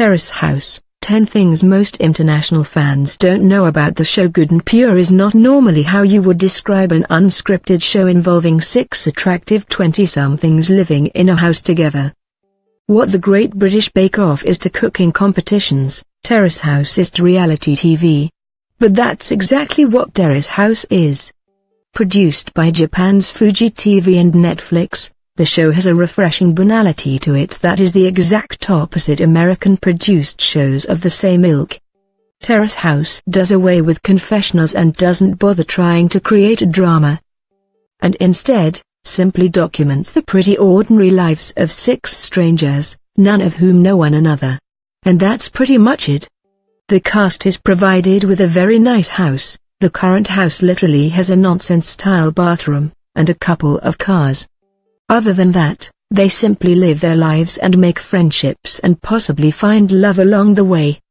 Terrace House, 10 things most international fans don't know about the show. Good and pure is not normally how you would describe an unscripted show involving 6 attractive 20-somethings living in a house together. What the Great British Bake Off is to cooking competitions, Terrace House is to reality TV. But that's exactly what Terrace House is. Produced by Japan's Fuji TV and Netflix, the show has a refreshing banality to it that is the exact opposite American-produced shows of the same ilk. Terrace House does away with confessionals and doesn't bother trying to create a drama, and instead, simply documents the pretty ordinary lives of 6 strangers, none of whom know one another. And that's pretty much it. The cast is provided with a very nice house. The current house literally has a nonsense-style bathroom, and a couple of cars. Other than that, they simply live their lives and make friendships and possibly find love along the way.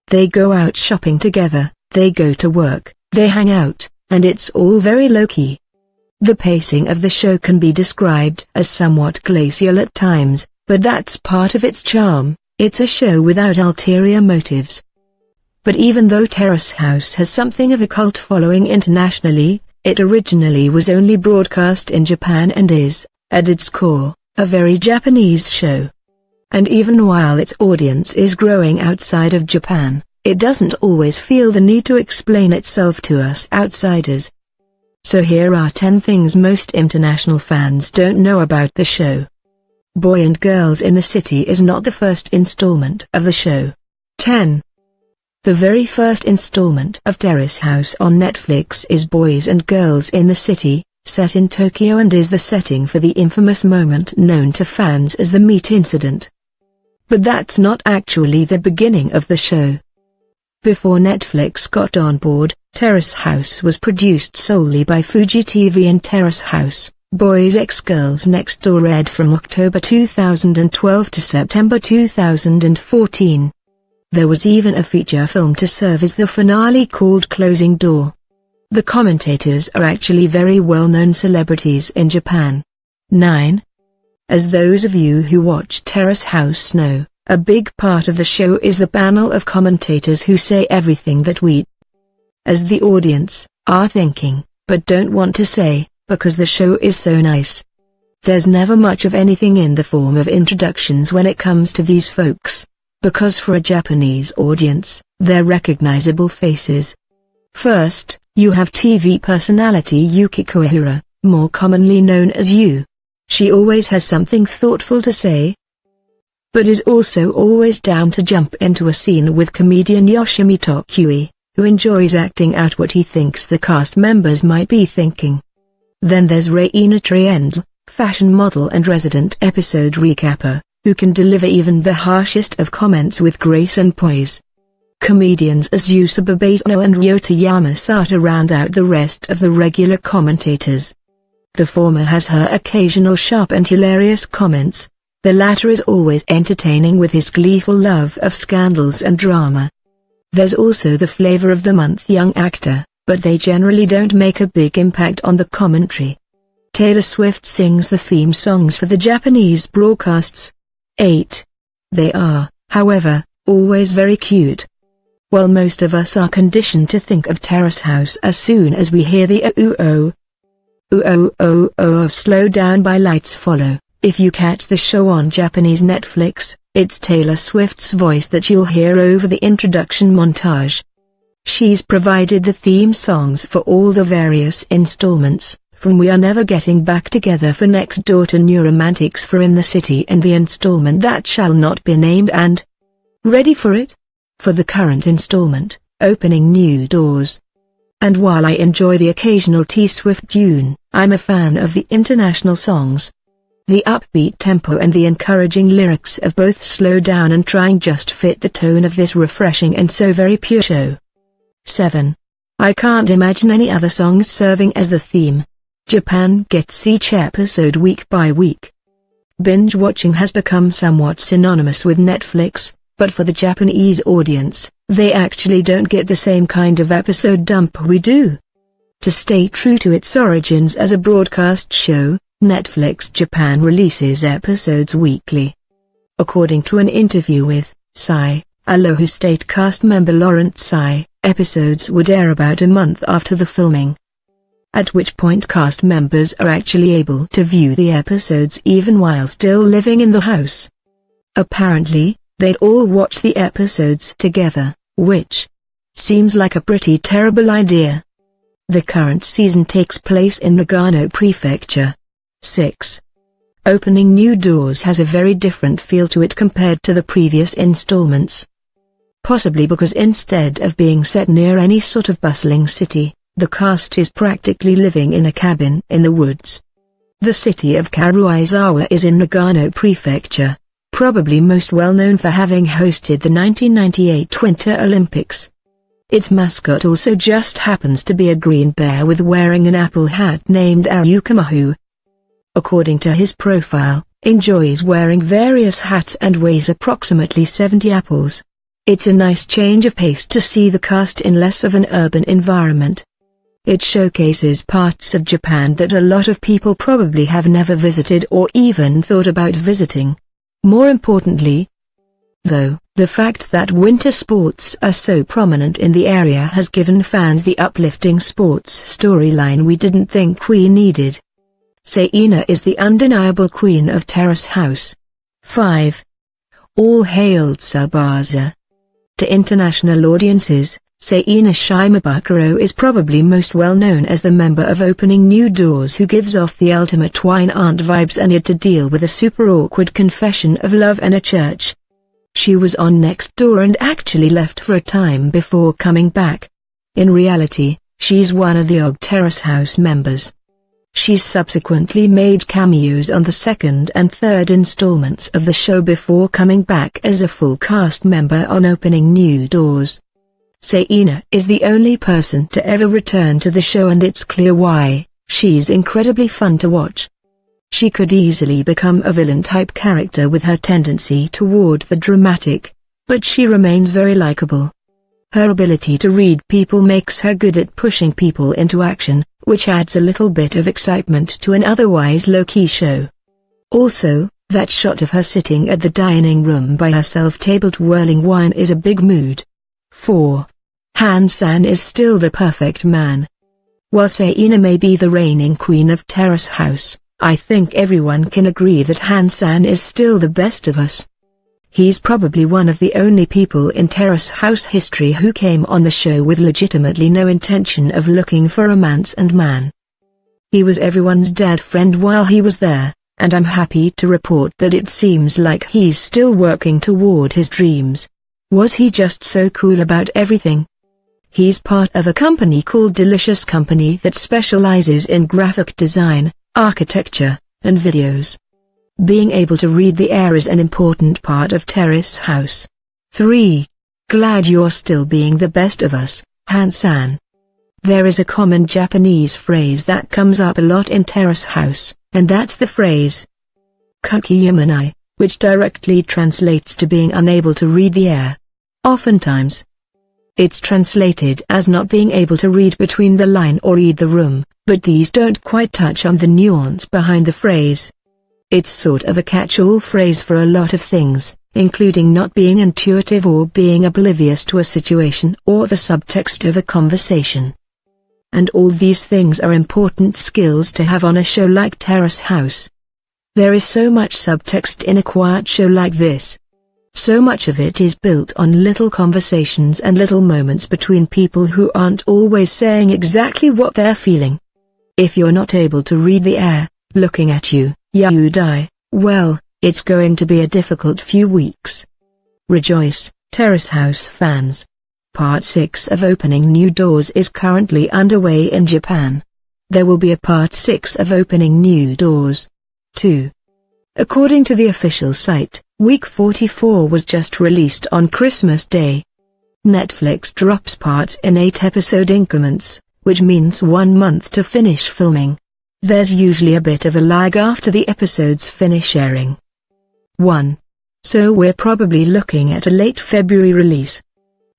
They go out shopping together, they go to work, they hang out, and it's all very low-key. The pacing of the show can be described as somewhat glacial at times, but that's part of its charm. It's a show without ulterior motives. But even though Terrace House has something of a cult following internationally, it originally was only broadcast in Japan and is, at its core, a very Japanese show. And even while its audience is growing outside of Japan, it doesn't always feel the need to explain itself to us outsiders. So here are 10 things most international fans don't know about the show. Boy and Girls in the City is not the first installment of the show. 10. The very first installment of Terrace House on Netflix is Boys and Girls in the City, set in Tokyo and is the setting for the infamous moment known to fans as the meat incident. But that's not actually the beginning of the show. Before Netflix got on board, Terrace House was produced solely by Fuji TV and Terrace House, Boys x Girls Next Door aired from October 2012 to September 2014. There was even a feature film to serve as the finale called Closing Door. The commentators are actually very well-known celebrities in Japan. 9. As those of you who watch Terrace House know, a big part of the show is the panel of commentators who say everything that we, as the audience, are thinking, but don't want to say, because the show is so nice. There's never much of anything in the form of introductions when it comes to these folks, because for a Japanese audience, they're recognizable faces. First, you have TV personality Yukiko Ihira, more commonly known as Yu. She always has something thoughtful to say, but is also always down to jump into a scene with comedian Yoshimito TOWIE, who enjoys acting out what he thinks the cast members might be thinking. Then there's Reina Triendl, fashion model and resident episode recapper, who can deliver even the harshest of comments with grace and poise. Comedians as Yusaba Basano and Ryota Yamasata round out the rest of the regular commentators. The former has her occasional sharp and hilarious comments. The latter is always entertaining with his gleeful love of scandals and drama. There's also the flavor of the month young actor, but they generally don't make a big impact on the commentary. Taylor Swift sings the theme songs for the Japanese broadcasts. 8. They are, however, always very cute. While most of us are conditioned to think of Terrace House as soon as we hear the ooh-oh of Slow Down by Lights Follow, if you catch the show on Japanese Netflix, it's Taylor Swift's voice that you'll hear over the introduction montage. She's provided the theme songs for all the various installments, from We Are Never Getting Back Together for Next Door to New Romantics for In the City and the installment that shall not be named and, ready for it? For the current installment, Opening New Doors. And while I enjoy the occasional T-Swift tune, I'm a fan of the international songs. The upbeat tempo and the encouraging lyrics of both Slow Down and Trying just fit the tone of this refreshing and so very pure show. 7. I can't imagine any other songs serving as the theme. Japan gets each episode week by week. Binge watching has become somewhat synonymous with Netflix, but for the Japanese audience, they actually don't get the same kind of episode dump we do. To stay true to its origins as a broadcast show, Netflix Japan releases episodes weekly. According to an interview with Psy, Aloha State cast member Lawrence Psy. Episodes would air about a month after the filming, at which point cast members are actually able to view the episodes even while still living in the house. Apparently, they'd all watch the episodes together, which seems like a pretty terrible idea. The current season takes place in Nagano Prefecture. 6. Opening New Doors has a very different feel to it compared to the previous installments. Possibly because instead of being set near any sort of bustling city, the cast is practically living in a cabin in the woods. The city of Karuizawa is in Nagano Prefecture, probably most well known for having hosted the 1998 Winter Olympics. Its mascot also just happens to be a green bear with wearing an apple hat named Aryuka, who, according to his profile, enjoys wearing various hats and weighs approximately 70 apples. It's a nice change of pace to see the cast in less of an urban environment. It showcases parts of Japan that a lot of people probably have never visited or even thought about visiting. More importantly, though, the fact that winter sports are so prominent in the area has given fans the uplifting sports storyline we didn't think we needed. Seina is the undeniable queen of Terrace House. 5. All hail Tsubasa. To international audiences, Seina Shimabukuro is probably most well known as the member of Opening New Doors who gives off the ultimate twine aunt vibes and had to deal with a super awkward confession of love in a church. She was on Next Door and actually left for a time before coming back. In reality, she's one of the OG Terrace House members. She's subsequently made cameos on the second and third installments of the show before coming back as a full cast member on Opening New Doors. Seina is the only person to ever return to the show, and it's clear why. She's incredibly fun to watch. She could easily become a villain-type character with her tendency toward the dramatic, but she remains very likable. Her ability to read people makes her good at pushing people into action, which adds a little bit of excitement to an otherwise low-key show. Also, that shot of her sitting at the dining room by herself tabled whirling wine is a big mood. 4. Han-san is still the perfect man. While Seina may be the reigning queen of Terrace House, I think everyone can agree that Han-san is still the best of us. He's probably one of the only people in Terrace House history who came on the show with legitimately no intention of looking for romance and man. He was everyone's dad friend while he was there, and I'm happy to report that it seems like he's still working toward his dreams. Was he just so cool about everything? He's part of a company called Delicious Company that specializes in graphic design, architecture, and videos. Being able to read the air is an important part of Terrace House. 3. Glad you're still being the best of us, Han-san. There is a common Japanese phrase that comes up a lot in Terrace House, and that's the phrase "kukiyamanai," which directly translates to being unable to read the air. Oftentimes, it's translated as not being able to read between the line or read the room, but these don't quite touch on the nuance behind the phrase. It's sort of a catch-all phrase for a lot of things, including not being intuitive or being oblivious to a situation or the subtext of a conversation. And all these things are important skills to have on a show like Terrace House. There is so much subtext in a quiet show like this. So much of it is built on little conversations and little moments between people who aren't always saying exactly what they're feeling. If you're not able to read the air, looking at you, Yaudai, well, it's going to be a difficult few weeks. Rejoice, Terrace House fans. Part 6 of Opening New Doors is currently underway in Japan. There will be a Part 6 of Opening New Doors 2. According to the official site, Week 44 was just released on Christmas Day. Netflix drops parts in 8-episode increments, which means 1 month to finish filming. There's usually a bit of a lag after the episodes finish airing. 1. So we're probably looking at a late February release.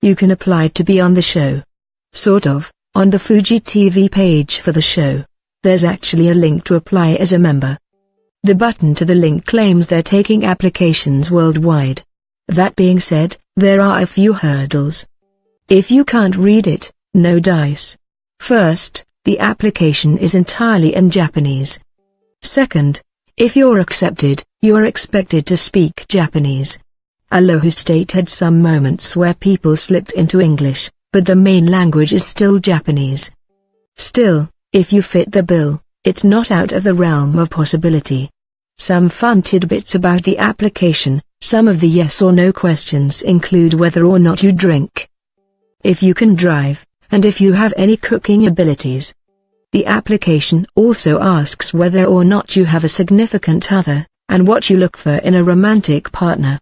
You can apply to be on the show. Sort of, on the Fuji TV page for the show. There's actually a link to apply as a member. The button to the link claims they're taking applications worldwide. That being said, there are a few hurdles. If you can't read it, no dice. First, the application is entirely in Japanese. Second, if you're accepted, you're expected to speak Japanese. Aloha State had some moments where people slipped into English, but the main language is still Japanese. Still, if you fit the bill, it's not out of the realm of possibility. Some fun tidbits about the application: some of the yes or no questions include whether or not you drink, if you can drive, and if you have any cooking abilities. The application also asks whether or not you have a significant other, and what you look for in a romantic partner.